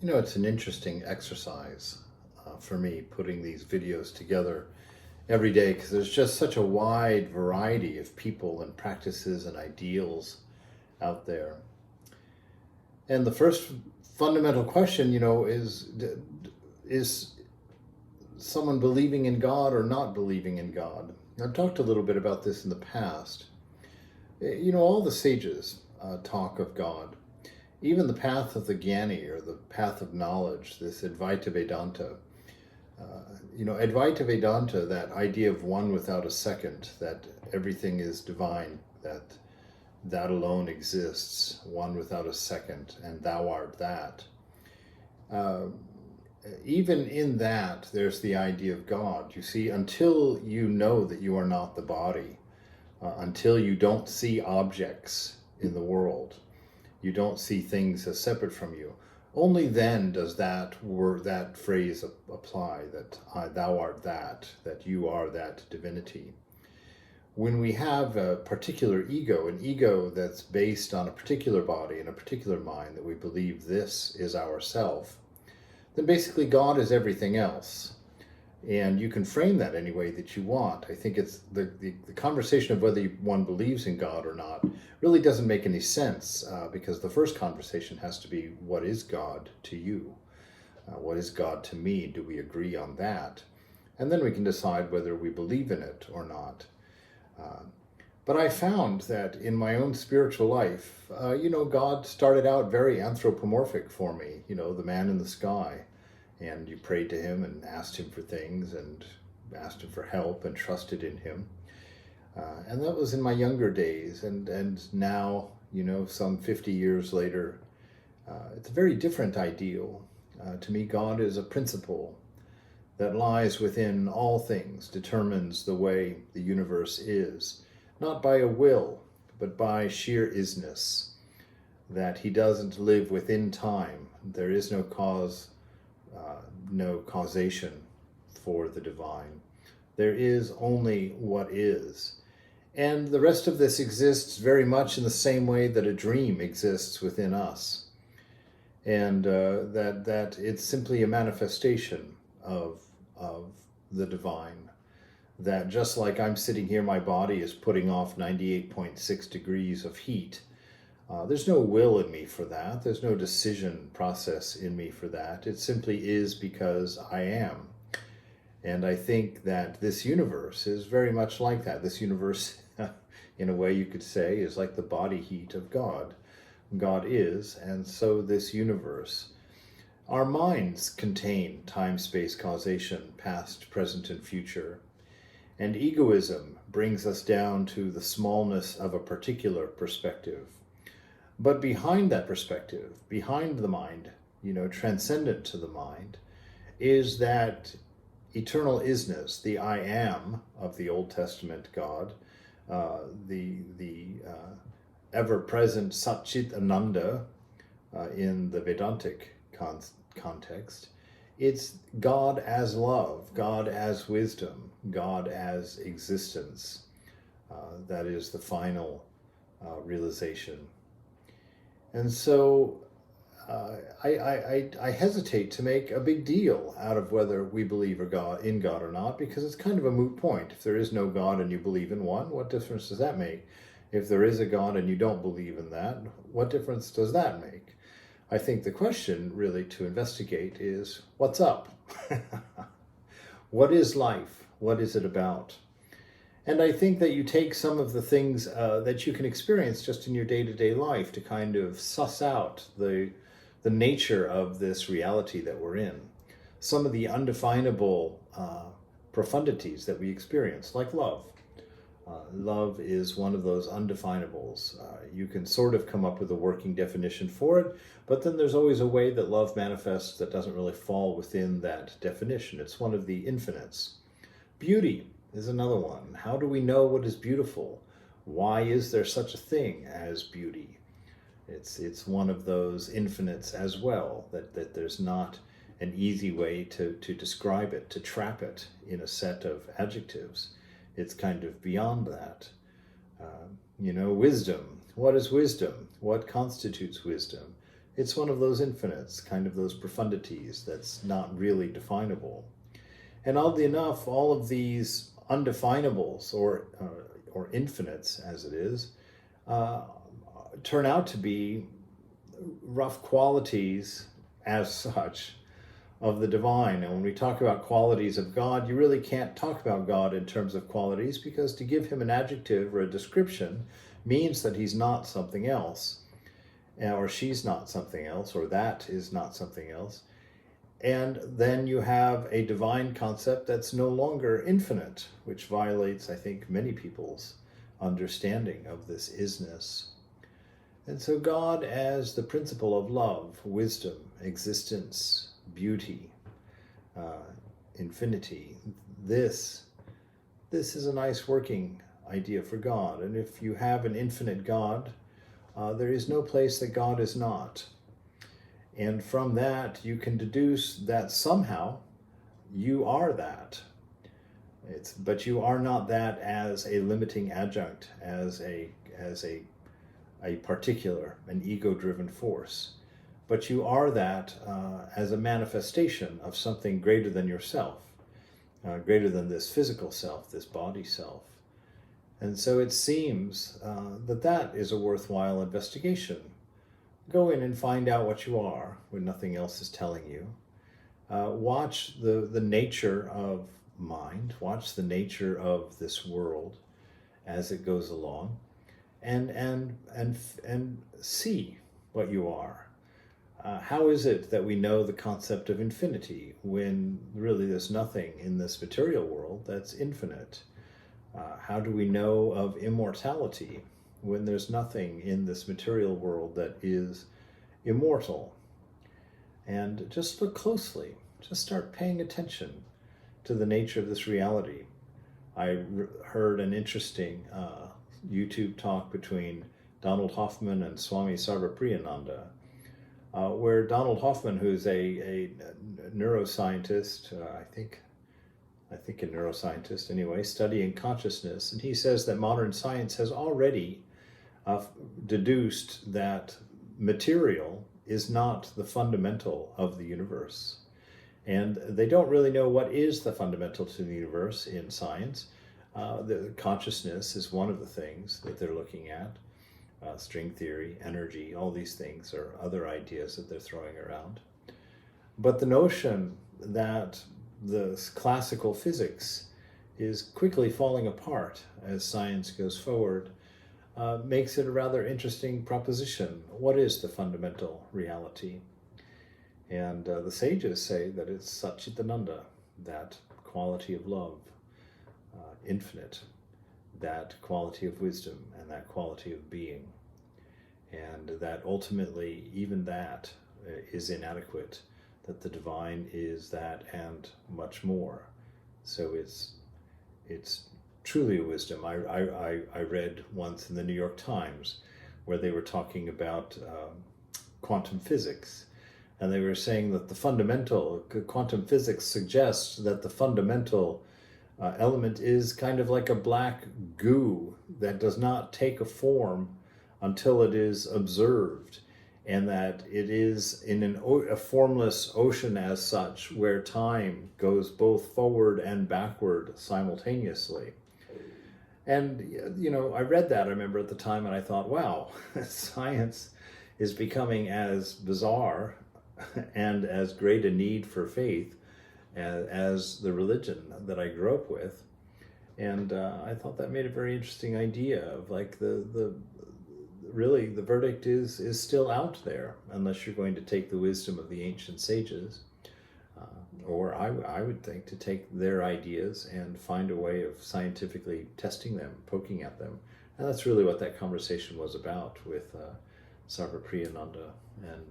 You know, it's an interesting exercise for me putting these videos together every day because there's just such a wide variety of people and practices and ideals out there. And the first fundamental question, is someone believing in God or not believing in God? I've talked a little bit about this in the past. All the sages talk of God. Even the path of the Jnani, or the path of knowledge, this Advaita Vedanta. Advaita Vedanta, that idea of one without a second, that everything is divine, that alone exists, one without a second, and thou art that. Even in that, there's the idea of God. You see, until you know that you are not the body, until you don't see objects in the world, you don't see things as separate from you, only then does that phrase apply, that thou art that you are that divinity. When we have a particular ego, an ego that's based on a particular body and a particular mind, that we believe this is ourself, then basically God is everything else. And you can frame that any way that you want. I think it's the conversation of whether one believes in God or not really doesn't make any sense, because the first conversation has to be, what is God to you? What is God to me? Do we agree on that? And then we can decide whether we believe in it or not. But I found that in my own spiritual life, God started out very anthropomorphic for me, the man in the sky. And you prayed to him and asked him for things and asked him for help and trusted in him. And that was in my younger days. And now, some 50 years later, it's a very different ideal. To me, God is a principle that lies within all things, determines the way the universe is, not by a will, but by sheer isness, that he doesn't live within time. There is no cause, no causation for the divine. There is only what is. And the rest of this exists very much in the same way that a dream exists within us. And that it's simply a manifestation of the divine. That just like I'm sitting here, my body is putting off 98.6 degrees of heat. There's no will in me for that. There's no decision process in me for that. It simply is because I am. And I think that this universe is very much like that. This universe, in a way you could say, is like the body heat of God. God is, and so this universe. Our minds contain time, space, causation, past, present, and future. And egoism brings us down to the smallness of a particular perspective. But behind that perspective, behind the mind, transcendent to the mind, is that eternal isness, the I am of the Old Testament God, the ever-present Satchit Ananda in the Vedantic context. It's God as love, God as wisdom, God as existence. That is the final realization. And so I hesitate to make a big deal out of whether we believe in God or not, because it's kind of a moot point. If there is no God and you believe in one, what difference does that make? If there is a God and you don't believe in that, what difference does that make? I think the question really to investigate is, what's up? What is life? What is it about? And I think that you take some of the things that you can experience just in your day-to-day life to kind of suss out the nature of this reality that we're in. Some of the undefinable profundities that we experience, like love. Love is one of those undefinables. You can sort of come up with a working definition for it, but then there's always a way that love manifests that doesn't really fall within that definition. It's one of the infinites. Beauty is another one. How do we know what is beautiful? Why is there such a thing as beauty? It's one of those infinites as well, that there's not an easy way to describe it, to trap it in a set of adjectives. It's kind of beyond that. Wisdom. What is wisdom? What constitutes wisdom? It's one of those infinites, kind of those profundities that's not really definable. And oddly enough, all of these undefinables, or infinites as it is, uh, turn out to be rough qualities as such of the divine. And when we talk about qualities of God, you really can't talk about God in terms of qualities, because to give him an adjective or a description means that he's not something else, or she's not something else, or that is not something else. And then you have a divine concept that's no longer infinite, which violates, I think, many people's understanding of this isness. And so God as the principle of love, wisdom, existence, beauty, infinity, this is a nice working idea for God. And if you have an infinite God, there is no place that God is not. And from that, you can deduce that somehow you are that. But you are not that as a limiting adjunct, as a particular, an ego-driven force. But you are that as a manifestation of something greater than yourself, greater than this physical self, this body self. And so it seems that is a worthwhile investigation. Go in and find out what you are when nothing else is telling you. Watch the nature of mind, watch the nature of this world as it goes along, and see what you are. How is it that we know the concept of infinity when really there's nothing in this material world that's infinite? How do we know of immortality when there's nothing in this material world that is immortal? And just look closely, just start paying attention to the nature of this reality. I heard an interesting YouTube talk between Donald Hoffman and Swami Sarvapriyananda, where Donald Hoffman, who's a neuroscientist, I think a neuroscientist anyway, studying consciousness, and he says that modern science has already deduced that material is not the fundamental of the universe. And they don't really know what is the fundamental to the universe in science. The consciousness is one of the things that they're looking at. String theory, energy, all these things are other ideas that they're throwing around. But the notion that the classical physics is quickly falling apart as science goes forward makes it a rather interesting proposition. What is the fundamental reality? And the sages say that it's Satchitananda, that quality of love, infinite, that quality of wisdom, and that quality of being. And that ultimately, even that is inadequate, that the divine is that and much more. So it's truly a wisdom. I read once in the New York Times where they were talking about quantum physics, and they were saying that the fundamental, quantum physics suggests that the fundamental element is kind of like a black goo that does not take a form until it is observed, and that it is in a formless ocean as such, where time goes both forward and backward simultaneously. And, I read that, I remember at the time, and I thought, wow, science is becoming as bizarre and as great a need for faith as the religion that I grew up with. And I thought that made a very interesting idea of like really the verdict is still out there, unless you're going to take the wisdom of the ancient sages, or I would think to take their ideas and find a way of scientifically testing them, poking at them. And that's really what that conversation was about with Sarvapriyananda and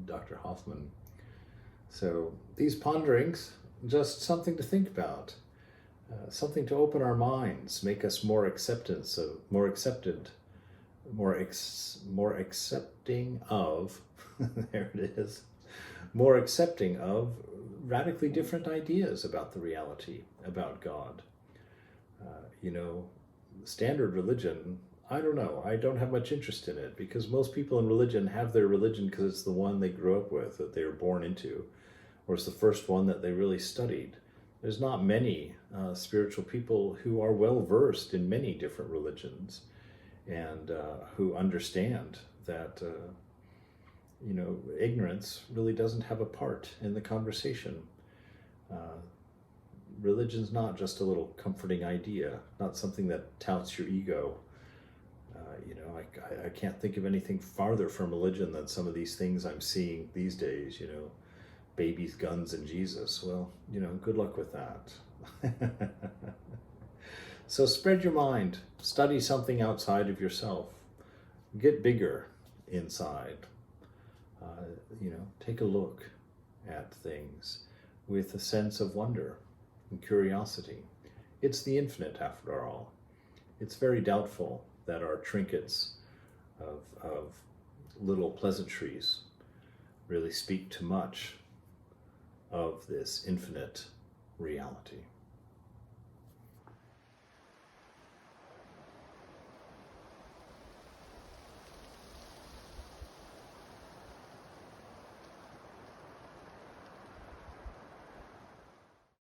Dr. Hoffman. So these ponderings, just something to think about, something to open our minds, make us more accepting of, there it is, more accepting of radically different ideas about the reality, about God. Standard religion I don't know. I don't have much interest in it because most people in religion have their religion because it's the one they grew up with, that they were born into, or it's the first one that they really studied. There's not many spiritual people who are well versed in many different religions and who understand that ignorance really doesn't have a part in the conversation. Religion's not just a little comforting idea, not something that touts your ego. I can't think of anything farther from religion than some of these things I'm seeing these days, babies, guns, and Jesus. Well, good luck with that. So spread your mind, study something outside of yourself, get bigger inside. Take a look at things with a sense of wonder and curiosity. It's the infinite after all. It's very doubtful that our trinkets of little pleasantries really speak too much of this infinite reality.